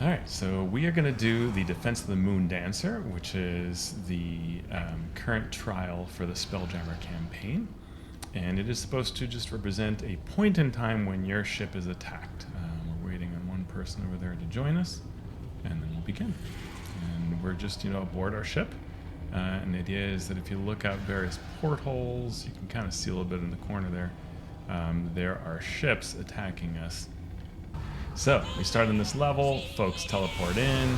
Alright, so we are going to do the Defense of the Moondancer, which is the current trial for the Spelljammer campaign. And it is supposed to just represent a point in time when your ship is attacked. We're waiting on one person over there to join us, and then we'll begin. And we're just, aboard our ship. And the idea is that if you look out various portholes, you can kind of see a little bit in the corner there. There are ships attacking us. So, we start in this level, folks teleport in,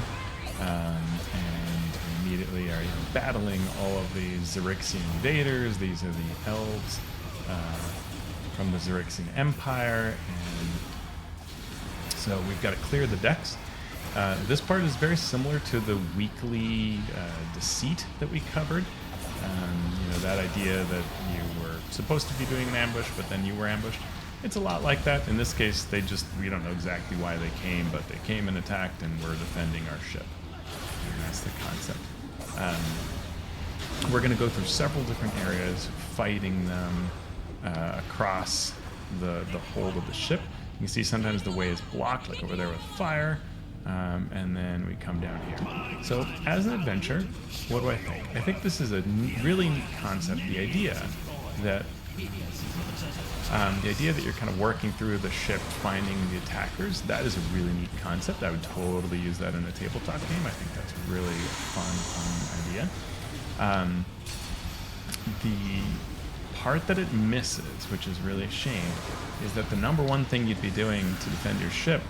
and immediately are battling all of the Xaryxian invaders. These are the elves from the Xaryxian Empire, and so we've got to clear the decks. This part is very similar to the weekly deceit that we covered. That idea that you were supposed to be doing an ambush, but then you were ambushed. It's a lot like that. In this case, we don't know exactly why they came, but they came and attacked, and we're defending our ship. And that's the concept. We're going to go through several different areas, fighting them across the whole of the ship. You can see sometimes the way is blocked, like over there with fire, and then we come down here. So, as an adventure, what do I think? I think this is a really neat concept. The idea that you're kind of working through the ship, finding the attackers, that is a really neat concept. I would totally use that in a tabletop game. I think that's a really fun idea. The part that it misses, which is really a shame, is that the number one thing you'd be doing to defend your ship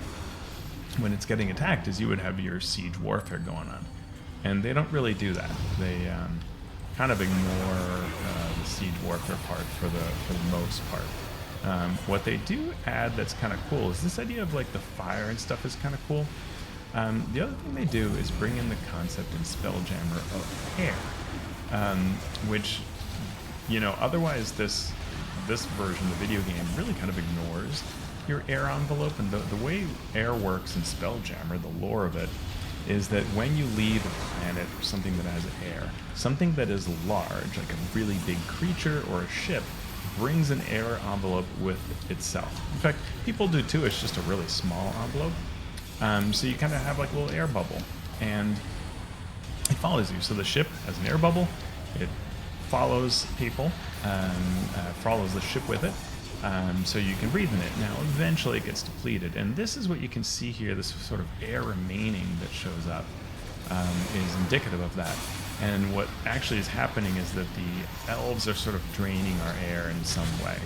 when it's getting attacked is you would have your siege warfare going on. And they don't really do that. They kind of ignore the siege warfare part for the most part. What they do add that's kind of cool is this idea of like the fire and stuff is kind of cool. The other thing they do is bring in the concept in Spelljammer of air, which, otherwise this version of the video game really kind of ignores your air envelope. And the way air works in Spelljammer, the lore of it, is that when you leave a planet or something that has air, something that is large, like a really big creature or a ship, brings an air envelope with itself. In fact, people do too. It's just a really small envelope. So you kind of have like a little air bubble, and it follows you. So the ship has an air bubble. It follows people, follows the ship with it. So you can breathe in it. Now, eventually it gets depleted, and this is what you can see here. This sort of air remaining that shows up is indicative of that. And what actually is happening is that the elves are sort of draining our air in some way.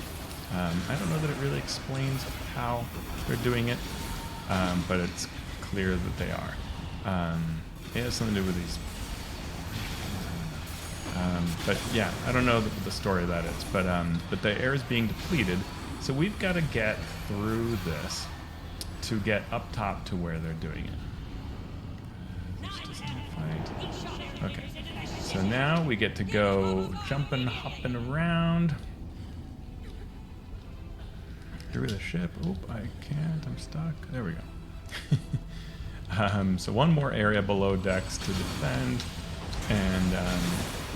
I don't know that it really explains how they're doing it, but it's clear that they are. It has something to do with these. But yeah, I don't know the story of that is, but the air is being depleted, so we've got to get through this to get up top to where they're doing it. Okay, so now we get to go jumping, hopping around through the ship. Oop, I can't, I'm stuck. There we go. So one more area below decks to defend, and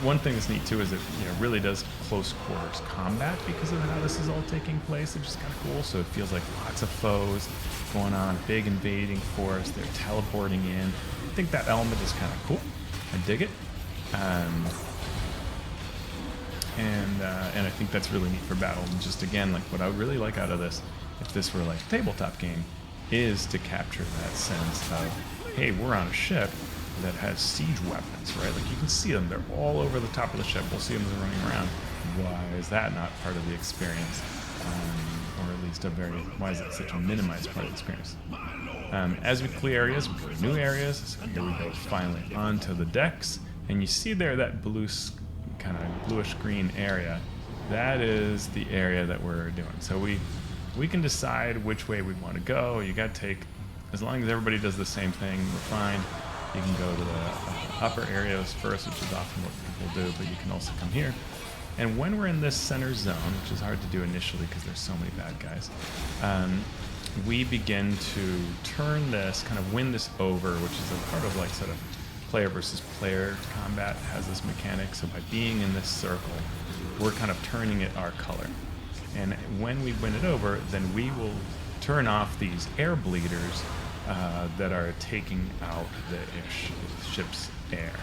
one thing that's neat too is it really does close quarters combat because of how this is all taking place, which is kind of cool. So it feels like lots of foes going on, big invading force. They're teleporting in. I think that element is kind of cool. I dig it, and I think that's really neat for battle. And just again, like what I would really like out of this, if this were like a tabletop game, is to capture that sense of, hey, we're on a ship that has siege weapons, right? Like you can see them, they're all over the top of the ship. We'll see them as they're running around. Why is that not part of the experience? Or at least why is that such a minimized part of the experience? As we clear areas, we go to new areas. So here we go finally onto the decks. And you see there that blue, kind of bluish green area. That is the area that we're doing. So we can decide which way we want to go. You got to take, as long as everybody does the same thing, we're fine. You can go to the upper areas first, which is often what people do, but you can also come here. And when we're in this center zone, which is hard to do initially because there's so many bad guys, we begin to turn this, kind of win this over, which is a part of like sort of player versus player combat has this mechanic. So by being in this circle, we're kind of turning it our color. And when we win it over, then we will turn off these air bleeders that are taking out the ship's air.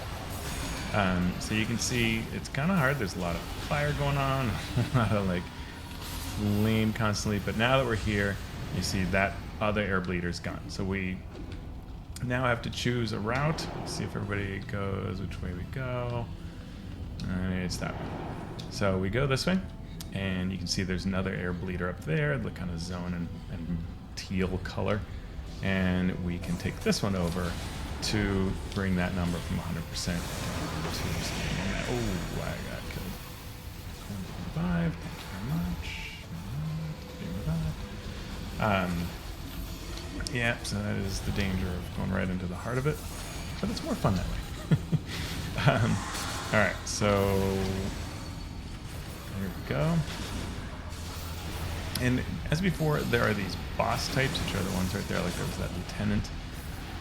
So you can see it's kind of hard. There's a lot of fire going on, a lot of like flame constantly. But now that we're here, you see that other air bleeder's gone. So we now have to choose a route. Let's see if everybody goes which way we go. It's that way. So we go this way, and you can see there's another air bleeder up there, the kind of zone and teal color. And we can take this one over to bring that number from 100% to something. Oh, I got killed. 125, thank you very much. Yeah, so that is the danger of going right into the heart of it. But it's more fun that way. Alright, so there we go. And as before, there are these boss types, which are the ones right there, like there was that lieutenant.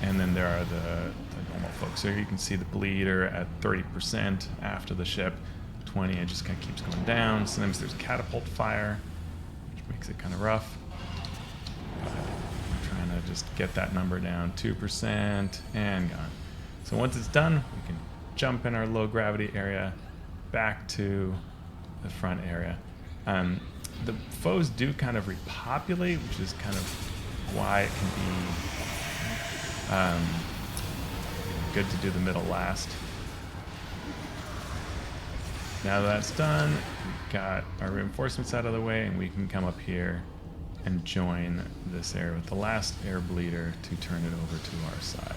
And then there are the normal folks. So here you can see the bleeder at 30% after the ship. 20, it just kind of keeps going down. Sometimes there's catapult fire, which makes it kind of rough. I'm trying to just get that number down. 2% and gone. So once it's done, we can jump in our low gravity area back to the front area. The foes do kind of repopulate, which is kind of why it can be good to do the middle last. Now that that's done, we've got our reinforcements out of the way, and we can come up here and join this area with the last air bleeder to turn it over to our side.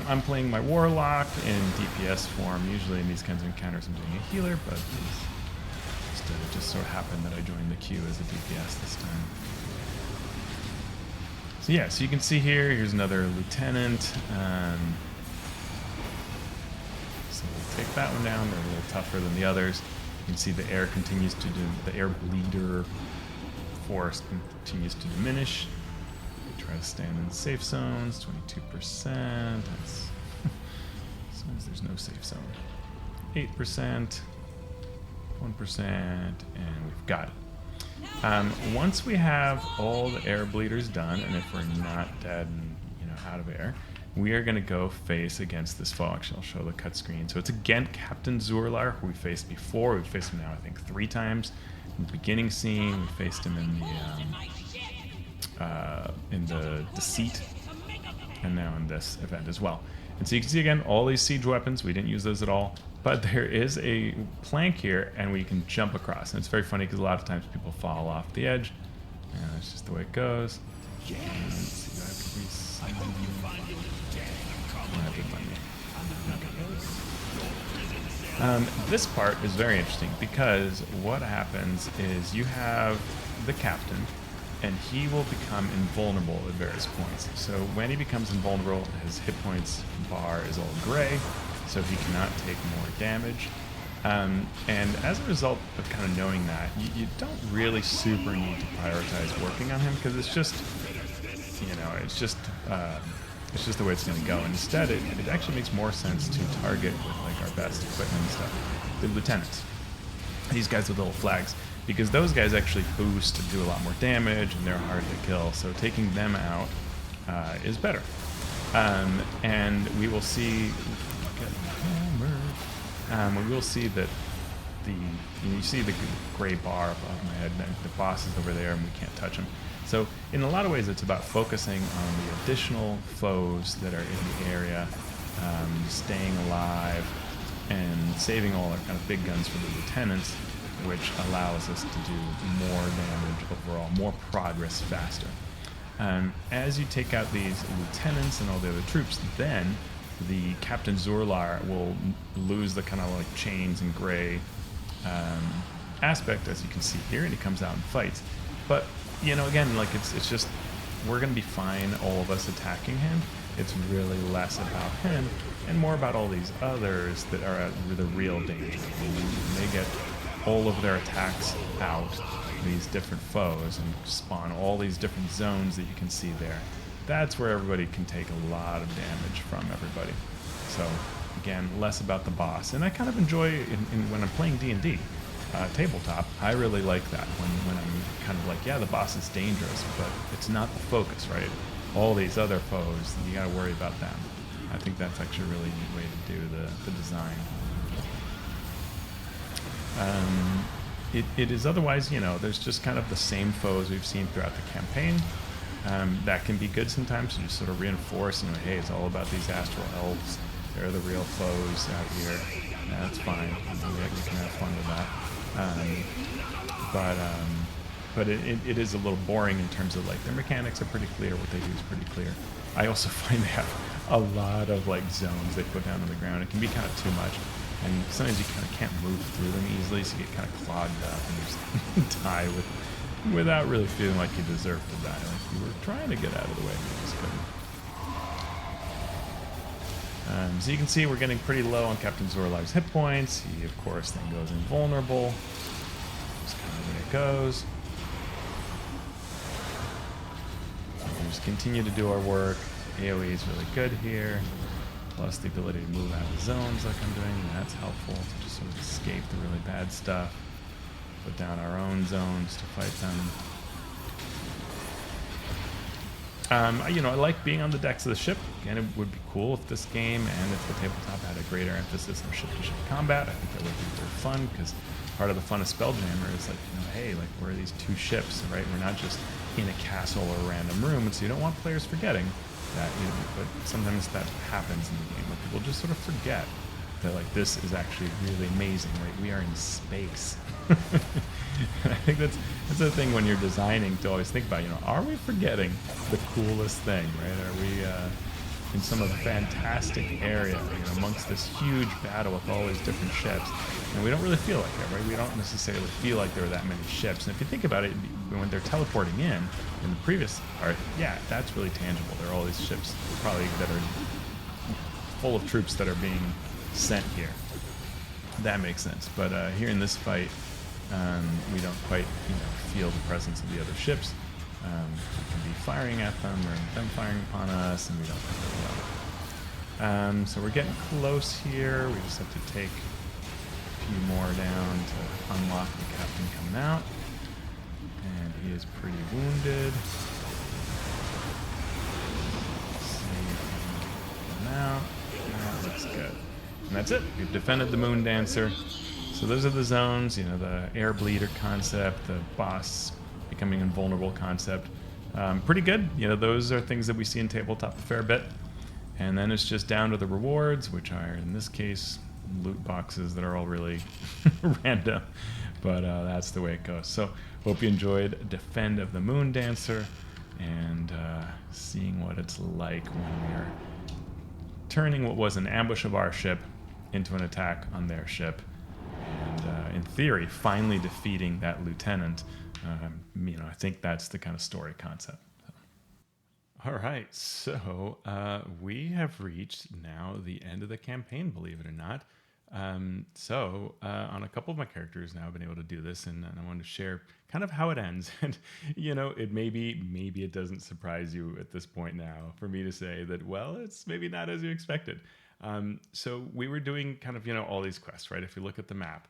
I'm playing my Warlock in DPS form. Usually in these kinds of encounters I'm doing a healer, but it just sort of happened that I joined the queue as a DPS this time. So yeah, so you can see here's another lieutenant. So we'll take that one down. They're a little tougher than the others. You can see the air continues to the air bleeder force continues to diminish. Try to stand in the safe zones, 22%. That's as long as there's no safe zone. 8%, 1%, and we've got it. Once we have all the air bleeders done, and if we're not dead and out of air, we are going to go face against this foe. Actually, I'll show the cut screen. So it's again Captain Zoor'Lar, who we faced before. We've faced him now, I think, 3 times. In the beginning scene, we faced him in the Deceit, and now in this event as well. And so you can see again all these siege weapons. We didn't use those at all, but there is a plank here, and we can jump across. And it's very funny because a lot of times people fall off the edge. And that's just the way it goes. This part is very interesting because what happens is you have the captain, and he will become invulnerable at various points. So when he becomes invulnerable, his hit points bar is all gray, so he cannot take more damage. And as a result of kind of knowing that, you don't really super need to prioritize working on him because it's just, it's just the way it's going to go. And instead, it actually makes more sense to target with like our best equipment and stuff, the lieutenants. These guys with little flags. Because those guys actually boost and do a lot more damage, and they're hard to kill. So taking them out is better. And we will see. We will see that you see the gray bar above my head. The boss is over there, and we can't touch him. So in a lot of ways, it's about focusing on the additional foes that are in the area, staying alive, and saving all our kind of big guns for the lieutenants, which allows us to do more damage overall, more progress faster. As you take out these lieutenants and all the other troops, then the Captain Zoor'Lar will lose the kind of like chains and gray aspect, as you can see here, and he comes out and fights. But again, like it's just we're gonna be fine, all of us attacking him. It's really less about him and more about all these others that are the real danger. When they get all of their attacks out, these different foes, and spawn all these different zones that you can see there. That's where everybody can take a lot of damage from everybody. So Again, less about the boss. And I kind of enjoy, when I'm playing D&D, tabletop, I really like that. When I'm kind of like, yeah, the boss is dangerous, but it's not the focus, right? All these other foes, you got to worry about them. I think that's actually a really neat way to do the design. It is otherwise, you know, there's just kind of the same foes we've seen throughout the campaign. That can be good sometimes to just sort of reinforce, you know, hey, it's all about these astral elves. They're the real foes out here. That's fine. We can have fun with that. But it is a little boring in terms of, like, their mechanics are pretty clear. What they do is pretty clear. I also find they have a lot of, like, zones they put down on the ground. It can be kind of too much. And sometimes you kind of can't move through them easily, so you get kind of clogged up and just die without really feeling like you deserve to die. Like you were trying to get out of the way, you just couldn't. So you can see we're getting pretty low on Captain Zoor'Lar's hit points. He, of course, then goes invulnerable. Just kind of the way it goes. We just continue to do our work. AoE is really good here. Plus the ability to move out of zones like I'm doing. That's helpful to just sort of escape the really bad stuff. Put down our own zones to fight them. You know, I like being on the decks of the ship. Again, it would be cool if this game and if the tabletop had a greater emphasis on ship-to-ship combat. I think that would be very fun, because part of the fun of Spelljammer is, like, you know, hey, like, where are these two ships, right? We're not just in a castle or a random room, and so you don't want players forgetting that, you know, but sometimes that happens in the game where people just sort of forget that, like, this is actually really amazing, right? We are in space. And I think that's the thing when you're designing to always think about, you know, are we forgetting the coolest thing, right? Are we in some of the fantastic area, you know, amongst this huge battle with all these different ships, and we don't really feel like that, right? We don't necessarily feel like there are that many ships. And if you think about it, when they're teleporting in the previous part, yeah, that's really tangible. There are all these ships probably that are full of troops that are being sent here. That makes sense. But here in this fight, we don't quite, you know, feel the presence of the other ships. We can be firing at them or them firing upon us, and we don't really know. So we're getting close here. We just have to take a few more down to unlock the captain coming out. And he is pretty wounded. Let's see if we can get him out. That looks good. And that's it. We've defended the Moondancer. So those are the zones, you know, the air bleeder concept, the boss becoming invulnerable concept. Pretty good. You know, those are things that we see in tabletop a fair bit. And then it's just down to the rewards, which are, in this case, loot boxes that are all really random. But that's the way it goes. So hope you enjoyed Defend of the Moondancer and seeing what it's like when we're turning what was an ambush of our ship into an attack on their ship. And in theory, finally defeating that lieutenant. You know, I think that's the kind of story concept. All right, so we have reached now the end of the campaign, believe it or not. So on a couple of my characters now, I've been able to do this, and I wanted to share kind of how it ends. And, you know, it maybe it doesn't surprise you at this point now for me to say that, well, it's maybe not as you expected. So we were doing kind of, you know, all these quests, right? If you look at the map,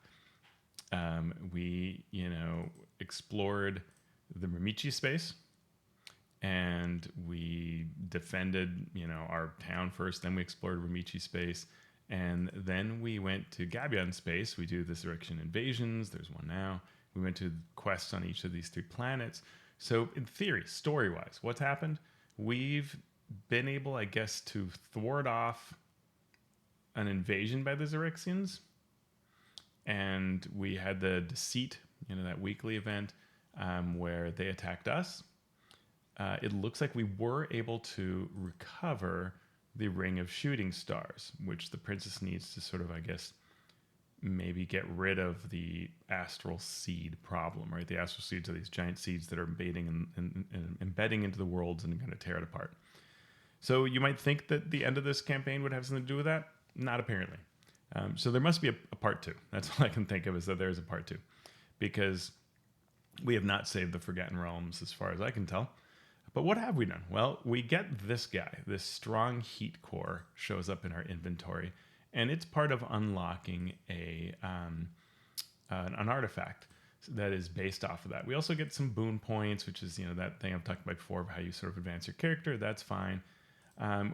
we, you know, explored the Mimichi space, and we defended, you know, our town first, then we explored Ramichi space, and then we went to Gabion space. We do the Xaryxian invasions. There's one now. We went to quests on each of these 3 planets. So in theory, story-wise, what's happened? We've been able, I guess, to thwart off an invasion by the Xaryxians, and we had the Deceit, you know, that weekly event where they attacked us. It looks like we were able to recover the Ring of Shooting Stars, which the princess needs to sort of, I guess, maybe get rid of the astral seed problem, right? The astral seeds are these giant seeds that are embedding into the worlds and going to tear it apart. So you might think that the end of this campaign would have something to do with that. Not apparently. So there must be a part 2. That's all I can think of, is that there's a part 2. Because we have not saved the Forgotten Realms as far as I can tell. But what have we done? Well, we get this guy. This strong heat core shows up in our inventory. and it's part of unlocking an artifact that is based off of that. We also get some boon points, which is, that thing I've talked about before of how you sort of advance your character. That's fine.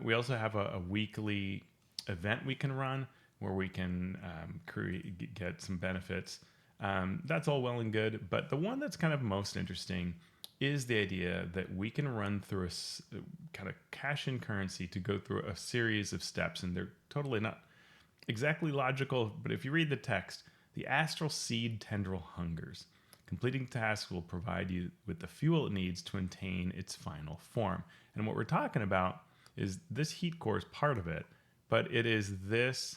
We also have a weekly event we can run where we can get some benefits. That's all well and good, but the one that's kind of most interesting is the idea that we can run through a kind of cash in currency to go through a series of steps, and they're totally not exactly logical, but if you read the text, the astral seed tendril hungers. Completing tasks will provide you with the fuel it needs to attain its final form. And what we're talking about is this heat core is part of it, but it is this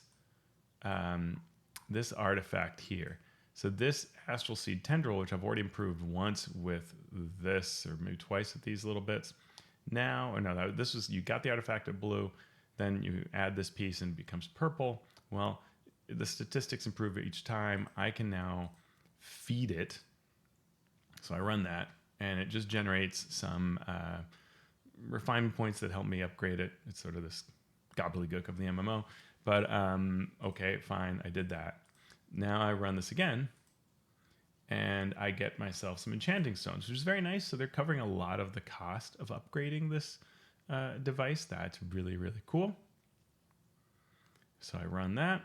this artifact here. So this astral seed tendril, which I've already improved once with this, or maybe twice with these little bits. Now, or no, this was, you got the artifact at blue, then you add this piece and it becomes purple. Well, the statistics improve each time. I can now feed it. So I run that, and it just generates some refinement points that help me upgrade it. It's sort of this gobbledygook of the MMO. But okay, fine, I did that. Now I run this again, and I get myself some enchanting stones, which is very nice. So they're covering a lot of the cost of upgrading this device. That's really, really cool. So I run that.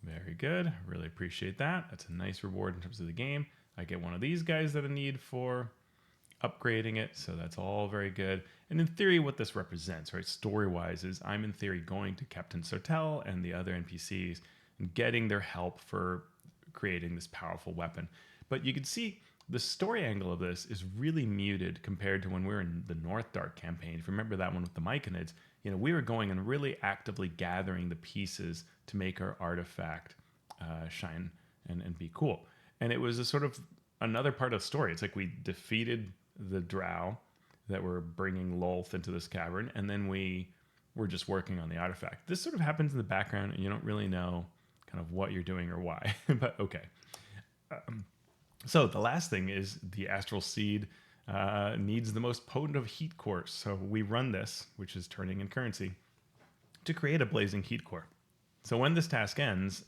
Very good. Really appreciate that. That's a nice reward in terms of the game. I get one of these guys that I need for upgrading it. So that's all very good. And in theory, what this represents, right, story-wise, is I'm in theory going to Captain Sortel and the other NPCs and getting their help for creating this powerful weapon. But you can see the story angle of this is really muted compared to when we were in the North Dark campaign. If you remember that one with the Myconids, we were going and really actively gathering the pieces to make our artifact shine and be cool. And it was a sort of another part of the story. It's like we defeated the drow that were bringing Lolth into this cavern, and then we were just working on the artifact. This sort of happens in the background, and you don't really know kind of what you're doing or why, but okay. So the last thing is the astral seed needs the most potent of heat cores. So we run this, which is turning in currency, to create a blazing heat core. So when this task ends,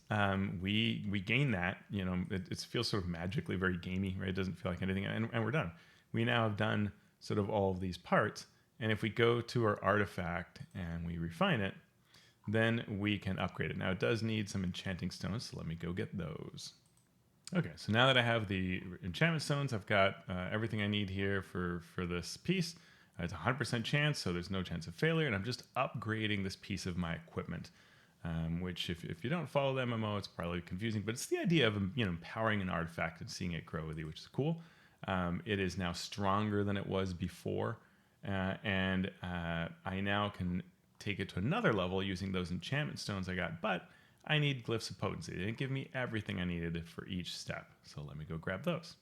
we gain that. It feels sort of magically very gamey, right? It doesn't feel like anything, and we're done. We now have done sort of all of these parts, and if we go to our artifact and we refine it, then we can upgrade it. Now it does need some enchanting stones, so let me go get those. Okay, so now that I have the enchantment stones, I've got everything I need here for this piece. It's a 100% chance, so there's no chance of failure, and I'm just upgrading this piece of my equipment, which if you don't follow the MMO, it's probably confusing, but it's the idea of empowering an artifact and seeing it grow with you, which is cool. It is now stronger than it was before, and I now can take it to another level using those enchantment stones I got, but I need glyphs of potency. They didn't give me everything I needed for each step, so let me go grab those.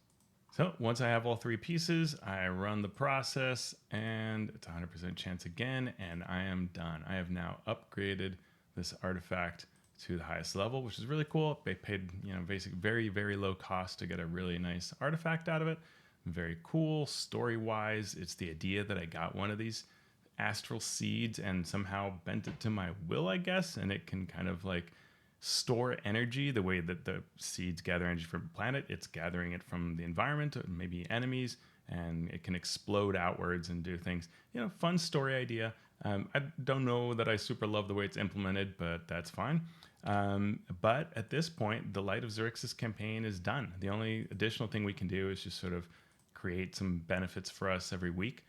So once I have all three pieces, I run the process, and it's a 100% chance again, and I am done. I have now upgraded this artifact to the highest level, which is really cool. They paid, basic, very, very low cost to get a really nice artifact out of it. Very cool. Story-wise, it's the idea that I got one of these astral seeds and somehow bent it to my will, I guess, and it can kind of like store energy the way that the seeds gather energy from the planet. It's gathering it from the environment, maybe enemies, and it can explode outwards and do things. Fun story idea. I don't know that I super love the way it's implemented, but that's fine. But at this point, the Light of Xaryxis campaign is done. The only additional thing we can do is just sort of create some benefits for us every week.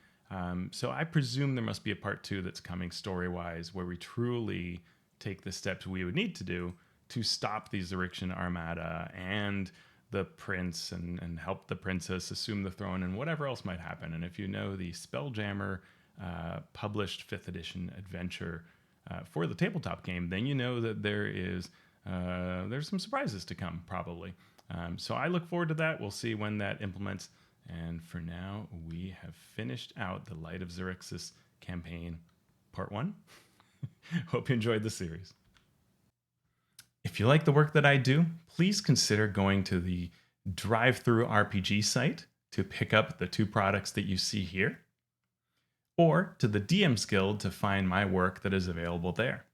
So I presume there must be a part 2 that's coming story-wise where we truly take the steps we would need to do to stop the Xaryxian armada and the prince and help the princess assume the throne and whatever else might happen. And if you know the Spelljammer published 5th edition adventure for the tabletop game, then you know that there's some surprises to come, probably. So I look forward to that. We'll see when that implements. And for now, we have finished out the Light of Xaryxis campaign, part 1. Hope you enjoyed the series. If you like the work that I do, please consider going to the Drive-Thru RPG site to pick up the 2 products that you see here, or to the DM's Guild to find my work that is available there.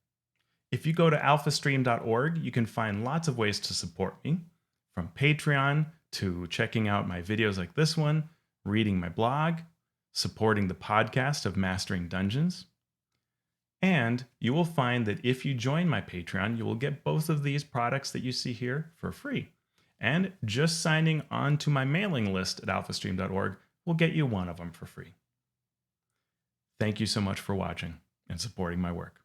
If you go to alphastream.org, you can find lots of ways to support me, from Patreon to checking out my videos like this one, reading my blog, supporting the podcast of Mastering Dungeons. And you will find that if you join my Patreon, you will get both of these products that you see here for free. And just signing on to my mailing list at alphastream.org will get you one of them for free. Thank you so much for watching and supporting my work.